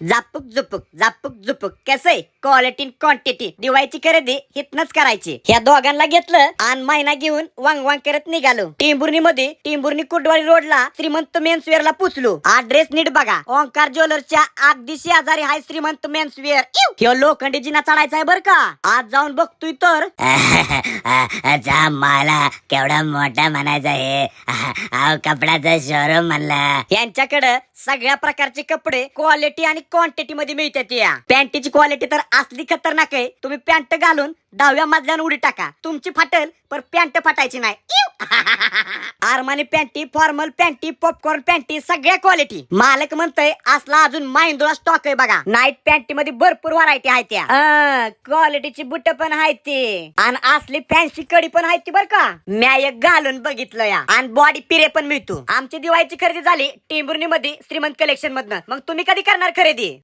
झापूक झुपूक कसंय quality quantity दिवायची खरेदी हितनच करायची. ह्या दोघांना घेतलं आणि महिना घेऊन वांग वांग करत निघालो. टिंबुर्णी कुडवाडी रोडला श्रीमंत मेन्सवेअरला पुचलो. ऍड्रेस नीट बघा, ओंकार ज्वेलर्सच्या अगदी शेजारी हाय श्रीमंत मेन्सवेअर. ह्यो लोखंडी जिना चढायचा आहे बर का. आज जाऊन बघतोय तर मला केवढा मोठा म्हणायचा हे कपड्याचा शोरूम म्हणला. यांच्याकडे सगळ्या प्रकारचे कपडे क्वालिटी आणि क्वांटिटी मध्ये मिळतात. या पॅन्टीची क्वालिटी तर असली खतरनाक आहे, तुम्ही पॅन्ट घालून 10व्या मजल्यावर उडी टाका, तुमची फाटेल पण पॅन्ट फाटायची नाही. आरमानी पॅन्टी, फॉर्मल पॅन्टी, पॉपकॉर्न पॅन्टी, सगळ्या क्वालिटी. मालक म्हणतोय असला अजून माहिंद्रा स्टॉक आहे बघा. नाईट पॅन्टी मध्ये भरपूर व्हरायटी आहे त्या. क्वालिटीची बुट पण आहे ती आणि असली फॅन्सी कडी पण आहे ती बर का. म्या एक घालून बघितलं या आणि बॉडी पिरे पण मिळतो. आमची दिवाळीची खरेदी झाली टिंबुर्णी मध्ये श्रीमंत कलेक्शन मधनं. मग तुम्ही कधी करणार खरेदी?